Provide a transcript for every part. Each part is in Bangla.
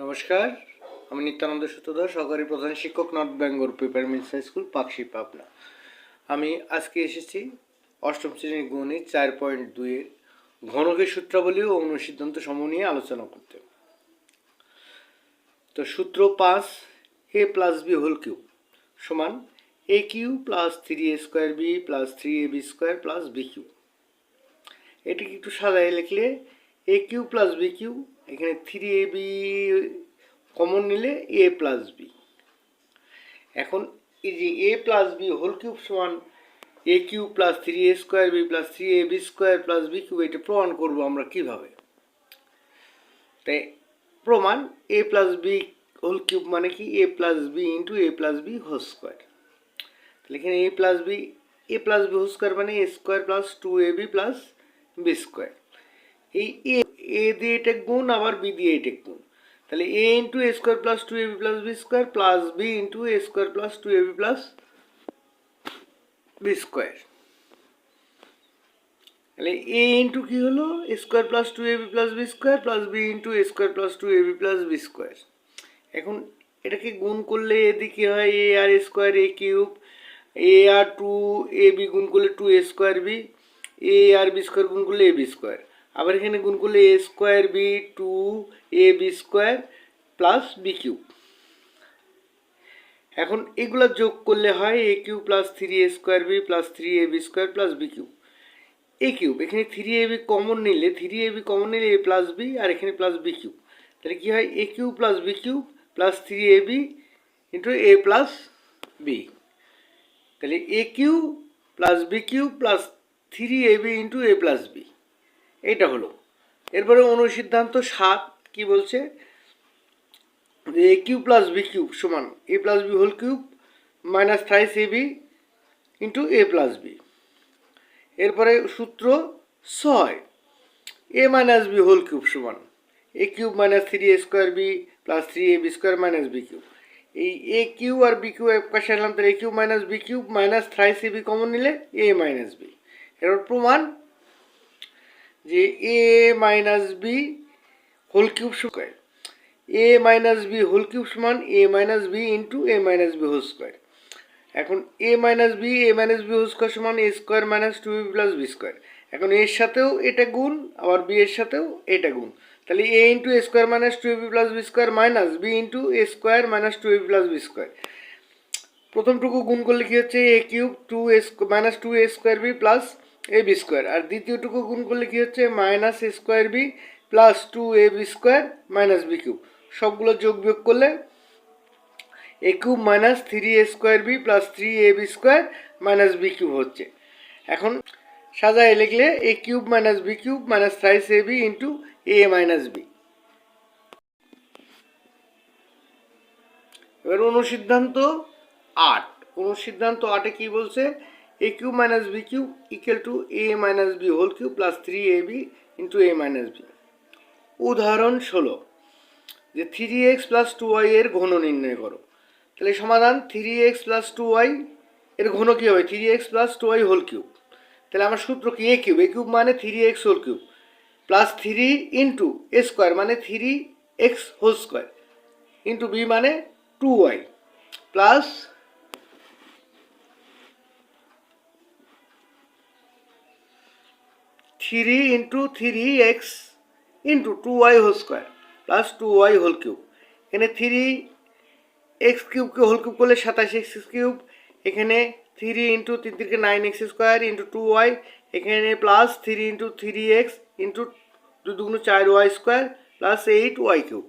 নমস্কার, আমি নিত্যানন্দ সূত্রধর, সহকারী প্রধান শিক্ষক, north Bengal preparatory high school, Pakshi, Pabna. আমি আজকে এসেছি অষ্টম শ্রেণীর গণিত 4.2-এর ঘনকের সূত্রাবলী ও অনুসিদ্ধান্ত সমূহ নিয়ে আলোচনা করতে। তো সূত্র 5, a plus b whole cube সমান a cube plus 3a square B plus 3ab square plus b cube. এটিকে একটু সাজায় লিখলে a cube plus b cube, এখানে 3ab কমন নিলে a প্লাস বি। এখন এই যে a plus b whole cube সমান a cube plus 3a square B plus 3ab square plus b cube, এটা প্রমাণ করবো আমরা কিভাবে। তাই প্রমাণ a plus b whole cube মানে কি a plus b into a plus b whole square. তাহলে এখানে a plus b whole square মানে a square plus 2ab plus B square. এই a দিয়ে এটা গুণ, আবার b দিয়ে এটা গুণ, তাহলে a into a square plus 2ab plus B square plus b into a square plus 2ab plus B square. তাহলে a ইন্টু কি হলো a square plus 2ab plus B square plus b into a square plus 2ab plus B square. এখন এটাকে গুণ করলে এদিকে হয় a আর স্কোয়ার a কিউব, a আর 2ab গুণ করলে 2a স্কোয়ার b, a আর বি স্কোয়ার গুণ করলে ab স্কোয়ার। আবার এখানে গুণ করলে a square b 2ab square plus b cube. এখন এগুলো যোগ করলে হয় a cube plus 3a square B plus 3ab square plus b cube. a cube এখানে 3ab কমন নিলে a প্লাস বি, আর এখানে প্লাস বি কিউব। তাহলে কী হয় a cube plus b cube plus 3ab into a plus b. তাহলে a cube plus b cube plus 3ab into a plus b, এইটা হলো। এরপরে অনুসিদ্ধান্ত 7 কি বলছে, a cube plus b cube সমান a plus b whole cube minus thrice ab into a plus b. এরপরে সূত্র 6, a minus b whole cube সমান a cube minus 3a square B plus 3ab square minus B cube. এই a কিউব আর বি কিউব এক পাশে আনলাম, তাহলে a cube minus B cube minus thrice ab common নিলে a মাইনাস বি। এরপর প্রমাণ যে a minus b whole cube সমান a minus b whole cube সমান a minus B into a minus b whole square. এখন a minus b whole square সমান a square minus 2ab plus B square. এখন এর সাথেও এটা গুণ, আবার বি এর সাথেও এটা গুণ, তাহলে a into a square minus 2ab plus B square minus B into a square minus 2ab plus B square. প্রথমটুকু গুণ করলে কি হচ্ছে a cube 2a minus 2a square B plus ab square, আর দ্বিতীয়টুকু গুণ করলে কি হচ্ছে minus a square B plus 2ab square minus B cube. সবগুলো যোগ বিয়োগ করলে a cube minus 3a square B plus 3ab square minus B cube হচ্ছে। এখন সাজায় লিখলে a cube minus B cube minus thrice ab into a minus b. এবার অনুসিদ্ধান্ত 8 কি বলছে, a cube minus B cube equal to a minus b whole cube plus 3ab into a minus b. উদাহরণ 16, যে 3x প্লাস 2y এর ঘন নির্ণয় করো। তাহলে সমাধান 3x প্লাস 2y এর ঘন কী হবে 3x plus 2y whole cube. তাহলে আমার সূত্র কি a কিউব মানে 3x whole cube plus 3 into a square মানে 3x whole square into b মানে 2y প্লাস 3 into 3x into 2y whole square plus 2y whole cube. এখানে 3x কিউবকে হোল কিউব করলে 27x কিউব, এখানে 3 ইন্টু 3 থেকে 9x স্কোয়ার ইন্টু 2y, এখানে প্লাস 3 ইন্টু 3x ইন্টু 2 দুগুণ 4y square plus 8y cube.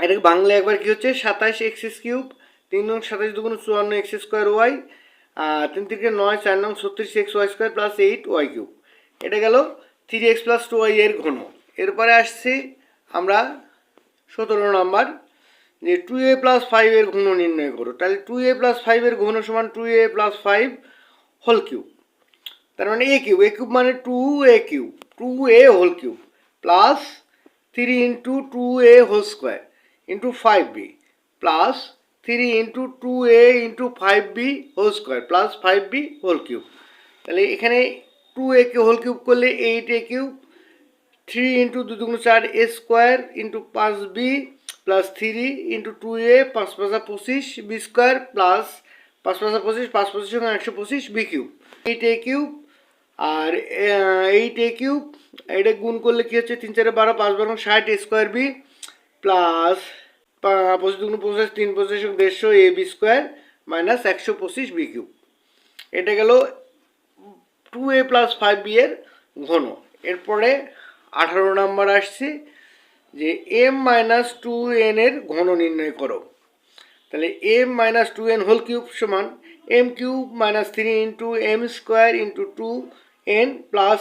এটাকে বাংলা একবার কি হচ্ছে 27x কিউব 3 নং 27 দুগুণ 54x স্কোয়ার ওয়াই, 3 থেকে 9 4 নং 36x Y square plus 8y cube. এটা গেল 3x প্লাস 2y এর ঘন। এরপরে আসছি আমরা 17 নম্বর, যে 2a প্লাস 5 এর ঘন নির্ণয় করো। তাহলে 2a প্লাস 5 এর ঘন সমান 2a প্লাস 5 হোল কিউব, তার মানে a কিউব মানে 2a cube 2a whole cube plus 3 into 2a whole square into 5b plus 3 into 2a into 5b whole square plus 5b whole cube. তাহলে এখানে 2a কে হোল কিউব করলে 8a কিউব, 3 ইন্টু 2 দুগুণ 4 A square into 5b plus 3 into 2a 5 5 25 B square plus 5 5 25 5 25 সঙ্গে 125 বি কিউব 8a কিউব আর 8a কিউব এটা গুণ করলে কি হচ্ছে 3 4 12 5 12 60 এ স্কোয়ার বি প্লাস 25 দুগুণ 25 3 25 150 A B square minus 125 B cube. এটা গেল 2a প্লাস 5b এর ঘন। এরপরে 18 নাম্বার আসছে যে m মাইনাস 2n এর ঘন নির্ণয় করো। তাহলে m minus 2n whole cube সমান m কিউব minus 3 into m square into 2n plus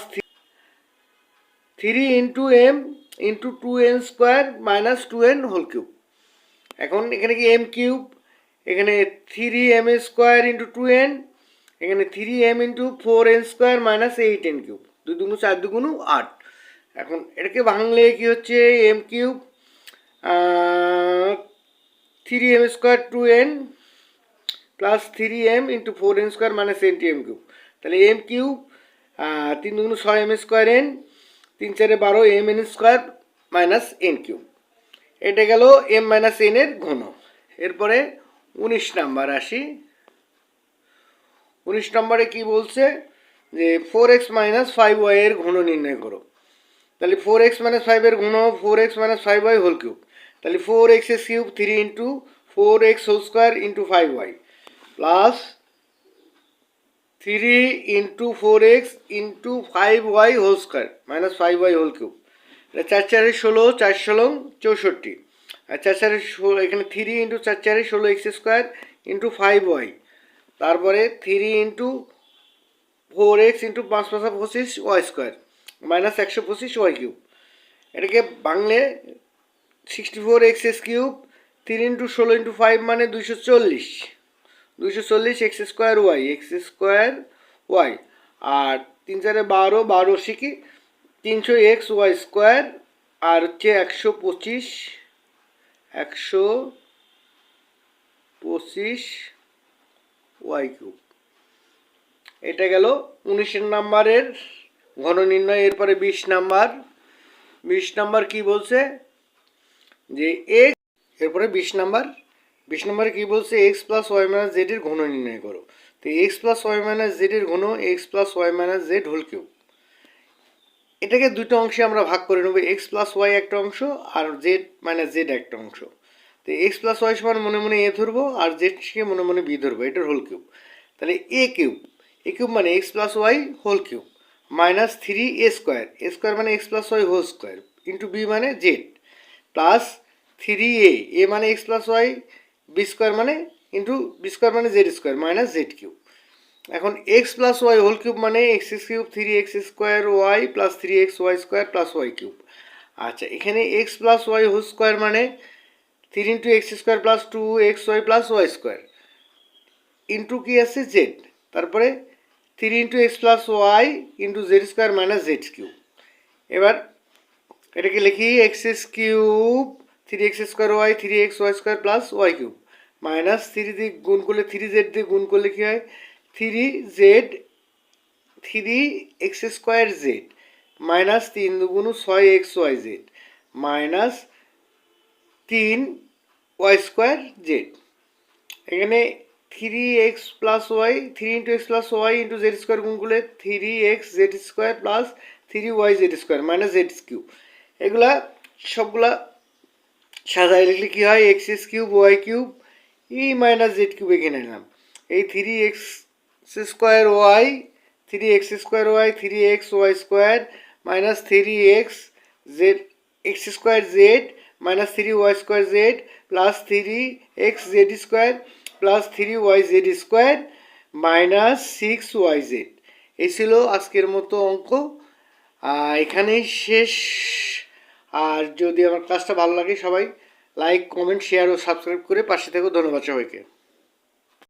3 into m into 2n square minus 2n whole cube. এখন এখানে কি m কিউব, এখানে 3m স্কোয়ার ইন্টু 2n, এখানে 3m into 4n square minus 8n cube, 2 দুগুণ 4 দুগুণ 8। এখন এটাকে ভাঙলে কি হচ্ছে m cube 3m square 2n plus 3m into 4n square minus 8m cube. তাহলে m কিউব 3 দুগুণ 6m square n, 3 4 12 mn square minus n cube. এটা গেল m মাইনাস n এর ঘন। এরপরে 19 নাম্বার আসি। 19 নম্বরে কি বলছে যে 4x মাইনাস 5y এর ঘন নির্ণয় করো। তাহলে 4x মাইনাস 5 এর ঘন 4x minus 5y whole cube. তাহলে 4x cube 3 into 4x whole square into 5y plus 3 into 4x into 5y whole square minus 5y whole cube. এটা 4 4 16, 4 16 64, আর 4 4 16, এখানে 3 into 4 4 16 x square into 5y, তারপরে 3 into 4x into 5 5 25 y square minus 125 y cube. এটাকে বাংলে 64x কিউব 3 ইন্টু 16 ইন্টু 5 মানে 240 এক্স স্কোয়ার ওয়াই, আর 3 4 12 12 শিখি 300x ওয়াই স্কোয়ার, আর হচ্ছে 125 ওয়াই কিউব। এটা গেল 19 নাম্বারের ঘন নির্ণয়। এরপরে 20 নাম্বার কি বলছে যে x, এরপরে 20 নাম্বারে কি বলছে x plus y minus z এর ঘন নির্ণয় করো। তো x plus y minus z এর ঘন x plus y minus z whole cube. এটাকে দুটো অংশে আমরা ভাগ করে নেব, এক্স প্লাস ওয়াই একটা অংশ আর জেড মাইনাস জেড একটা অংশ। তো এক্স প্লাস ওয়াই সমান মনে মনে এ ধরবো আর জেডকে মনে মনে বি ধরবো, এটার হোল কিউব। তাহলে এ কিউব মানে X plus Y whole cube minus 3 A square মানে X plus Y whole square into B মানে জেড প্লাস 3a মানে X plus Y, B square মানে ইন্টু বি স্কোয়ার মানে Z square minus Z cube. এখন X plus Y whole cube মানে X cube 3x square Y plus 3x Y square plus Y cube. আচ্ছা, এখানে X plus Y whole square মানে 3 into x square plus 2x Y plus Y square into কি আছে জেড, তারপরে 3 into x plus y into z square minus Z cube. এবার এটাকে লিখি x cube 3x square y 3x Y square plus Y cube minus 3 দিয়ে গুণ করলে 3z দিয়ে গুণ করলে কী হয় 3x স্কোয়ার জেড মাইনাস 3 দুগুণ 6x y z minus 3 y square z. এখানে 3x plus y 3 into x plus y into z square গুণ করলে 3x z square plus 3y z square minus Z cube. এগুলা সবগুলা সাজায় লিখলে কী হয় এক্স কিউব ওয়াই কিউব ই মাইনাস জেড কিউব এখানে নিলাম। এই 3x square y 3x Y square minus 3x z x square z minus 3y square z plus 3x z square plus 3y z square minus 6y Z. এই ছিল আজকের মতো অঙ্ক, এখানেই শেষ। আর যদি আমার ক্লাসটা ভালো লাগে সবাই লাইক কমেন্ট শেয়ার ও সাবস্ক্রাইব করে পাশে থেকো। ধন্যবাদ সবাইকে।